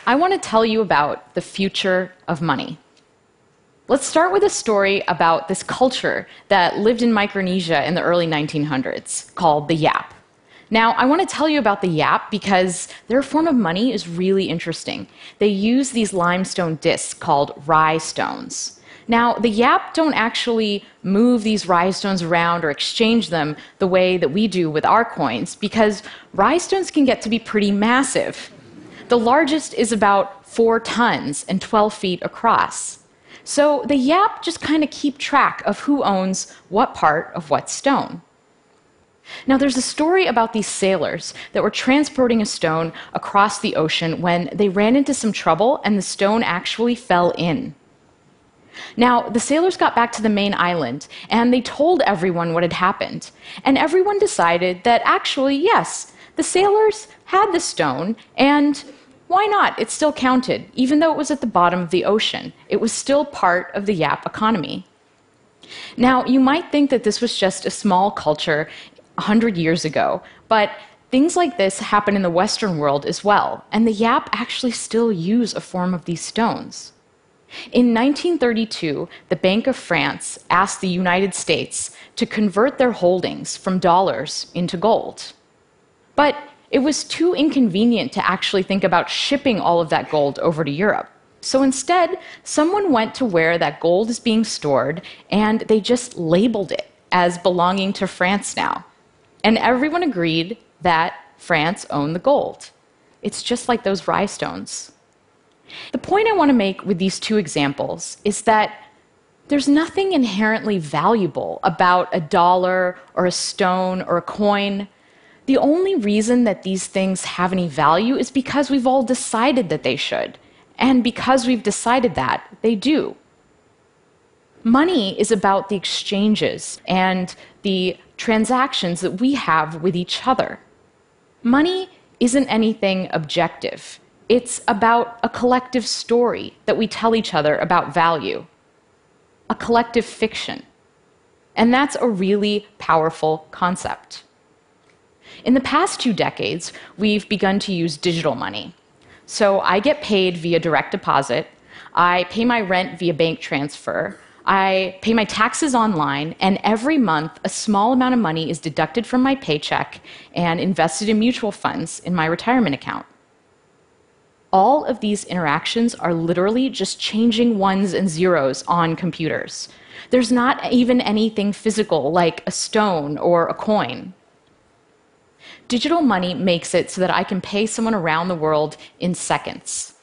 I want to tell you about the future of money. Let's start with a story about this culture that lived in Micronesia in the early 1900s called the Yap. Now, I want to tell you about the Yap because their form of money is really interesting. They use these limestone discs called rye stones. Now, the Yap don't actually move these rye stones around or exchange them the way that we do with our coins because rye stones can get to be pretty massive. The largest is about 4 tons and 12 feet across. So the Yap just kind of keep track of who owns what part of what stone. Now, there's a story about these sailors that were transporting a stone across the ocean when they ran into some trouble and the stone actually fell in. Now, the sailors got back to the main island and they told everyone what had happened. And everyone decided that actually, yes, the sailors had the stone and why not? It still counted, even though it was at the bottom of the ocean. It was still part of the Yap economy. Now, you might think that this was just a small culture 100 years ago, but things like this happen in the Western world as well, and the Yap actually still use a form of these stones. In 1932, the Bank of France asked the United States to convert their holdings from dollars into gold. But it was too inconvenient to actually think about shipping all of that gold over to Europe. So instead, someone went to where that gold is being stored, and they just labeled it as belonging to France now. And everyone agreed that France owned the gold. It's just like those rye stones. The point I want to make with these two examples is that there's nothing inherently valuable about a dollar or a stone or a coin. The only reason that these things have any value is because we've all decided that they should. And because we've decided that, they do. Money is about the exchanges and the transactions that we have with each other. Money isn't anything objective. It's about a collective story that we tell each other about value, a collective fiction. And that's a really powerful concept. In the past 2 decades, we've begun to use digital money. So I get paid via direct deposit, I pay my rent via bank transfer, I pay my taxes online, and every month a small amount of money is deducted from my paycheck and invested in mutual funds in my retirement account. All of these interactions are literally just changing ones and zeros on computers. There's not even anything physical like a stone or a coin. Digital money makes it so that I can pay someone around the world in seconds.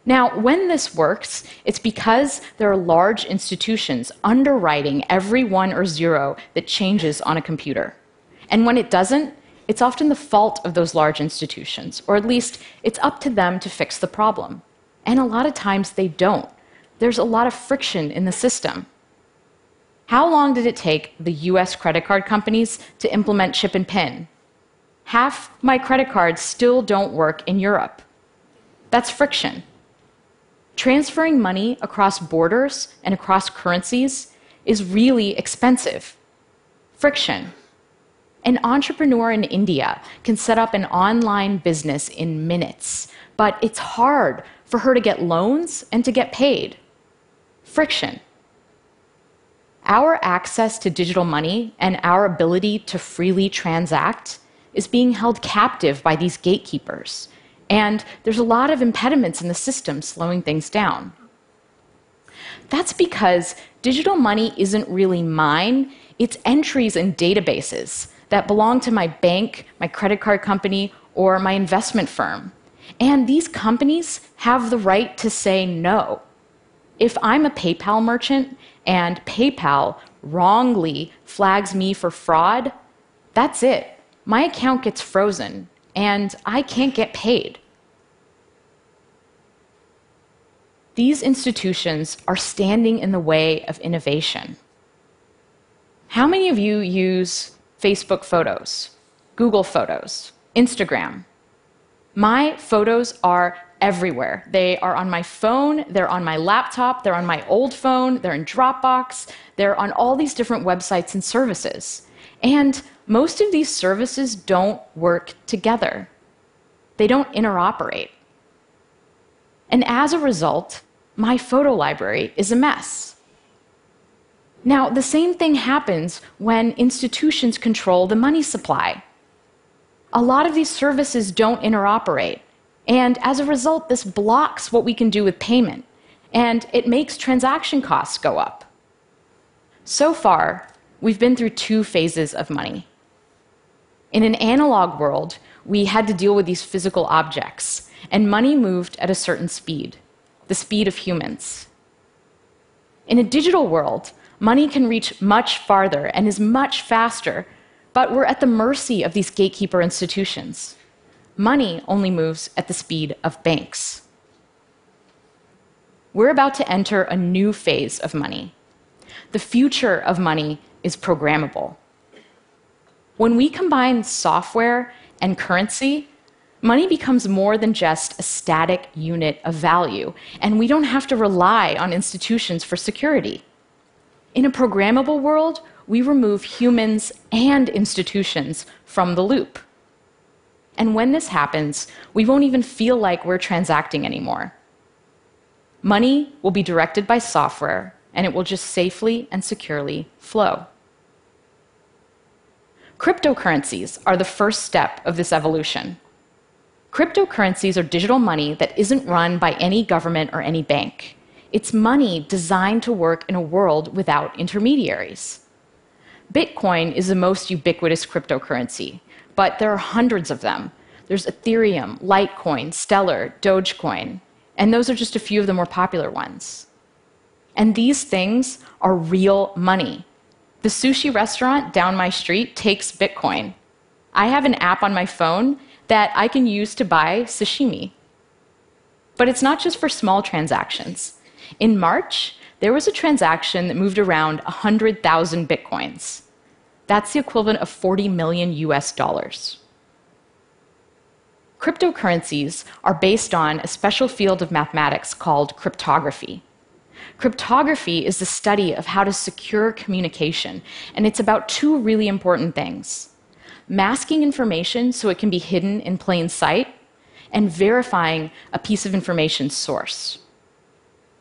Now, when this works, it's because there are large institutions underwriting every 1 or 0 that changes on a computer. And when it doesn't, it's often the fault of those large institutions, or at least it's up to them to fix the problem. And a lot of times they don't. There's a lot of friction in the system. How long did it take the US credit card companies to implement chip and PIN? Half my credit cards still don't work in Europe. That's friction. Transferring money across borders and across currencies is really expensive. Friction. An entrepreneur in India can set up an online business in minutes, but it's hard for her to get loans and to get paid. Friction. Our access to digital money and our ability to freely transact is being held captive by these gatekeepers. And there's a lot of impediments in the system slowing things down. That's because digital money isn't really mine, it's entries in databases that belong to my bank, my credit card company, or my investment firm. And these companies have the right to say no. If I'm a PayPal merchant and PayPal wrongly flags me for fraud, that's it. My account gets frozen, and I can't get paid. These institutions are standing in the way of innovation. How many of you use Facebook Photos, Google Photos, Instagram? My photos are everywhere. They are on my phone, they're on my laptop, they're on my old phone, they're in Dropbox, they're on all these different websites and services. And most of these services don't work together. They don't interoperate. And as a result, my photo library is a mess. Now, the same thing happens when institutions control the money supply. A lot of these services don't interoperate, and as a result, this blocks what we can do with payment, and it makes transaction costs go up. So far, we've been through two phases of money. In an analog world, we had to deal with these physical objects, and money moved at a certain speed, the speed of humans. In a digital world, money can reach much farther and is much faster, but we're at the mercy of these gatekeeper institutions. Money only moves at the speed of banks. We're about to enter a new phase of money. The future of money is programmable. When we combine software and currency, money becomes more than just a static unit of value, and we don't have to rely on institutions for security. In a programmable world, we remove humans and institutions from the loop. And when this happens, we won't even feel like we're transacting anymore. Money will be directed by software, and it will just safely and securely flow. Cryptocurrencies are the first step of this evolution. Cryptocurrencies are digital money that isn't run by any government or any bank. It's money designed to work in a world without intermediaries. Bitcoin is the most ubiquitous cryptocurrency, but there are hundreds of them. There's Ethereum, Litecoin, Stellar, Dogecoin, and those are just a few of the more popular ones. And these things are real money. The sushi restaurant down my street takes Bitcoin. I have an app on my phone that I can use to buy sashimi. But it's not just for small transactions. In March, there was a transaction that moved around 100,000 Bitcoins. That's the equivalent of 40 million US dollars. Cryptocurrencies are based on a special field of mathematics called cryptography. Cryptography is the study of how to secure communication, and it's about two really important things: masking information so it can be hidden in plain sight, and verifying a piece of information's source.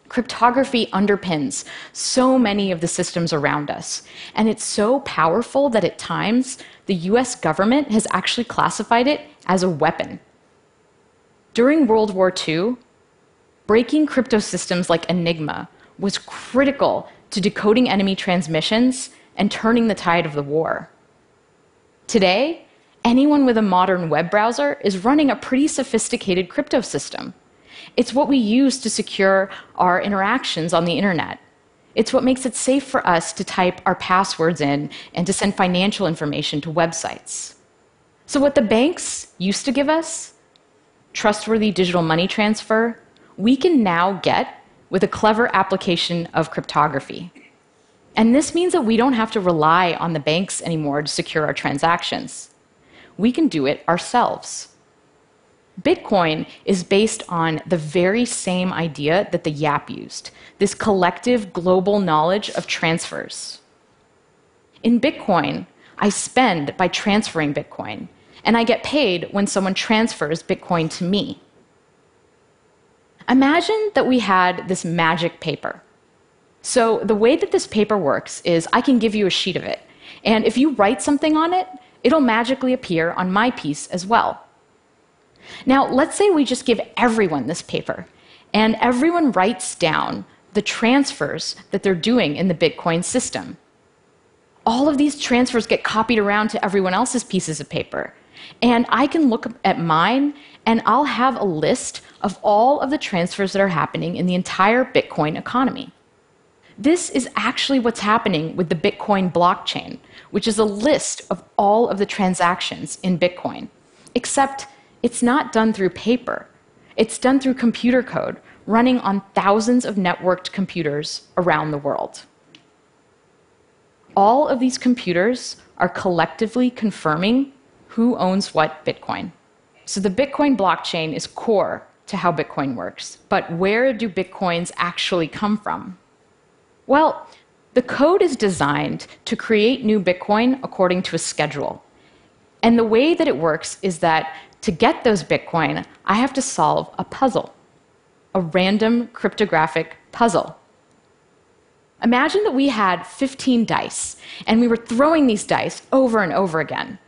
Cryptography underpins so many of the systems around us, and it's so powerful that at times the US government has actually classified it as a weapon. During World War II, breaking crypto systems like Enigma was critical to decoding enemy transmissions and turning the tide of the war. Today, anyone with a modern web browser is running a pretty sophisticated crypto system. It's what we use to secure our interactions on the internet. It's what makes it safe for us to type our passwords in and to send financial information to websites. So what the banks used to give us, trustworthy digital money transfer, we can now get with a clever application of cryptography. And this means that we don't have to rely on the banks anymore to secure our transactions. We can do it ourselves. Bitcoin is based on the very same idea that the YAP used, this collective global knowledge of transfers. In Bitcoin, I spend by transferring Bitcoin, and I get paid when someone transfers Bitcoin to me. Imagine that we had this magic paper. So the way that this paper works is I can give you a sheet of it, and if you write something on it, it'll magically appear on my piece as well. Now, let's say we just give everyone this paper, and everyone writes down the transfers that they're doing in the Bitcoin system. All of these transfers get copied around to everyone else's pieces of paper, and I can look at mine, and I'll have a list of all of the transfers that are happening in the entire Bitcoin economy. This is actually what's happening with the Bitcoin blockchain, which is a list of all of the transactions in Bitcoin, except it's not done through paper. It's done through computer code running on thousands of networked computers around the world. All of these computers are collectively confirming who owns what Bitcoin. So the Bitcoin blockchain is core to how Bitcoin works. But where do Bitcoins actually come from? Well, the code is designed to create new Bitcoin according to a schedule. And the way that it works is that to get those Bitcoin, I have to solve a puzzle. a random cryptographic puzzle. Imagine that we had 15 dice, and we were throwing these dice over and over again.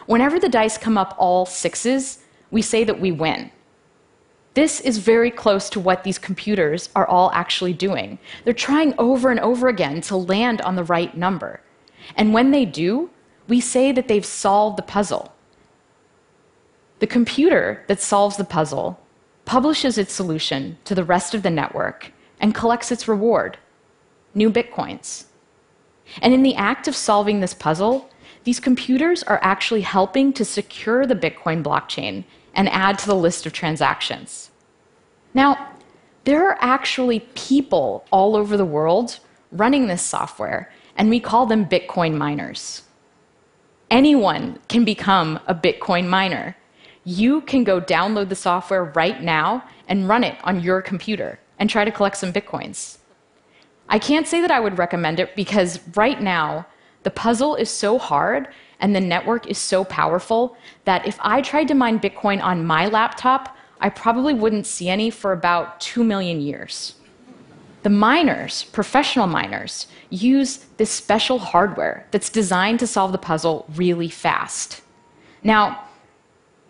Whenever the dice come up all sixes, we say that we win. This is very close to what these computers are all actually doing. They're trying over and over again to land on the right number. And when they do, we say that they've solved the puzzle. The computer that solves the puzzle publishes its solution to the rest of the network and collects its reward, new bitcoins. And in the act of solving this puzzle, these computers are actually helping to secure the Bitcoin blockchain and add to the list of transactions. Now, there are actually people all over the world running this software, and we call them Bitcoin miners. Anyone can become a Bitcoin miner. You can go download the software right now and run it on your computer and try to collect some Bitcoins. I can't say that I would recommend it because right now, the puzzle is so hard and the network is so powerful that if I tried to mine Bitcoin on my laptop, I probably wouldn't see any for about 2 million years. The miners, professional miners, use this special hardware that's designed to solve the puzzle really fast. Now,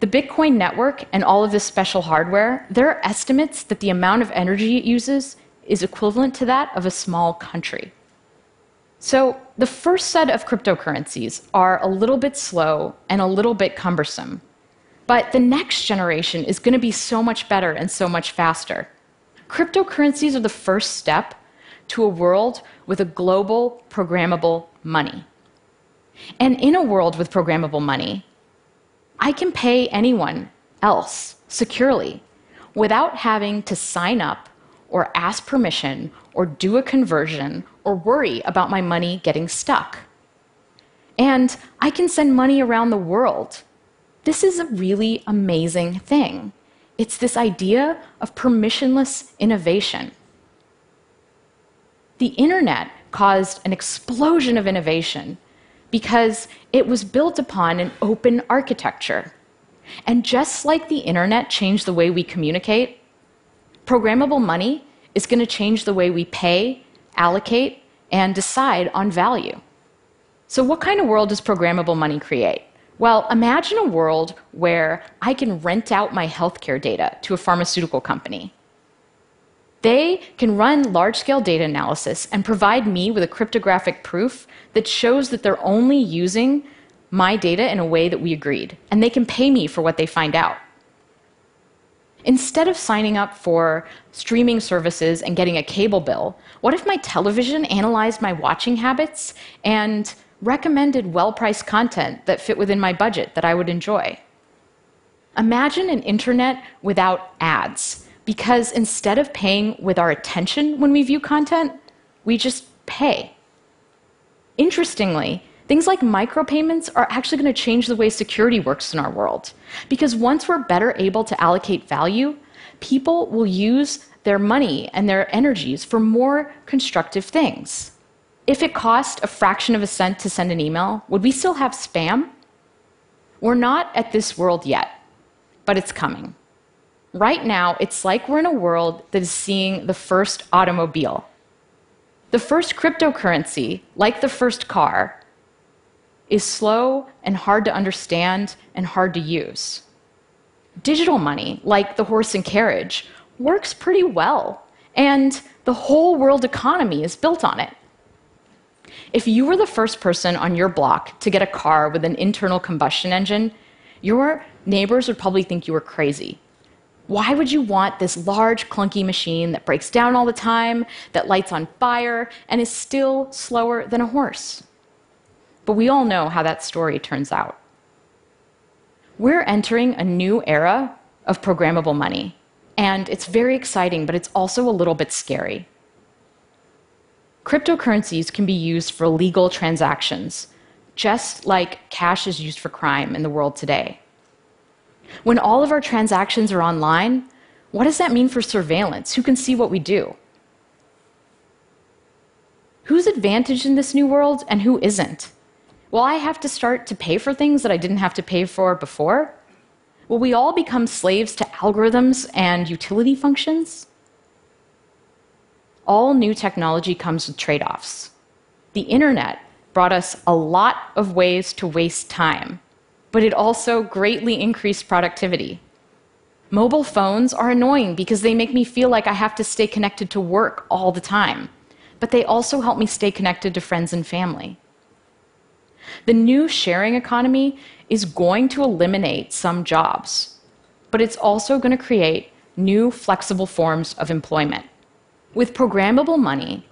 the Bitcoin network and all of this special hardware, there are estimates that the amount of energy it uses is equivalent to that of a small country. So the first set of cryptocurrencies are a little bit slow and a little bit cumbersome. But the next generation is going to be so much better and so much faster. Cryptocurrencies are the first step to a world with a global programmable money. And in a world with programmable money, I can pay anyone else securely without having to sign up or ask permission or do a conversion or worry about my money getting stuck. And I can send money around the world. This is a really amazing thing. It's this idea of permissionless innovation. The internet caused an explosion of innovation because it was built upon an open architecture. And just like the internet changed the way we communicate, programmable money is going to change the way we pay, allocate, and decide on value. So what kind of world does programmable money create? Well, imagine a world where I can rent out my healthcare data to a pharmaceutical company. They can run large-scale data analysis and provide me with a cryptographic proof that shows that they're only using my data in a way that we agreed, and they can pay me for what they find out. Instead of signing up for streaming services and getting a cable bill, what if my television analyzed my watching habits and recommended well-priced content that fit within my budget that I would enjoy? Imagine an internet without ads, because instead of paying with our attention when we view content, we just pay. Interestingly, things like micropayments are actually going to change the way security works in our world. Because once we're better able to allocate value, people will use their money and their energies for more constructive things. If it cost a fraction of a cent to send an email, would we still have spam? We're not at this world yet, but it's coming. Right now, it's like we're in a world that is seeing the first automobile. The first cryptocurrency, like the first car, is slow and hard to understand and hard to use. Digital money, like the horse and carriage, works pretty well, and the whole world economy is built on it. If you were the first person on your block to get a car with an internal combustion engine, your neighbors would probably think you were crazy. Why would you want this large, clunky machine that breaks down all the time, that lights on fire, and is still slower than a horse? But we all know how that story turns out. We're entering a new era of programmable money, and it's very exciting, but it's also a little bit scary. Cryptocurrencies can be used for legal transactions, just like cash is used for crime in the world today. When all of our transactions are online, what does that mean for surveillance? Who can see what we do? Who's advantaged in this new world and who isn't? Will I have to start to pay for things that I didn't have to pay for before? Will we all become slaves to algorithms and utility functions? all new technology comes with trade-offs. The internet brought us a lot of ways to waste time, but it also greatly increased productivity. Mobile phones are annoying because they make me feel like I have to stay connected to work all the time, but they also help me stay connected to friends and family. The new sharing economy is going to eliminate some jobs, but it's also going to create new flexible forms of employment. With programmable money,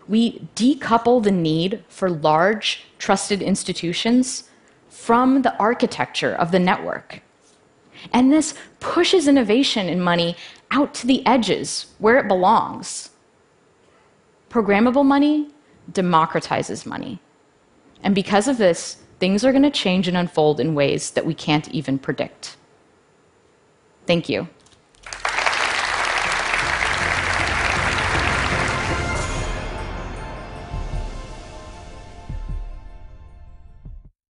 we decouple the need for large, trusted institutions from the architecture of the network. And this pushes innovation in money out to the edges where it belongs. Programmable money democratizes money. And because of this, things are going to change and unfold in ways that we can't even predict. Thank you.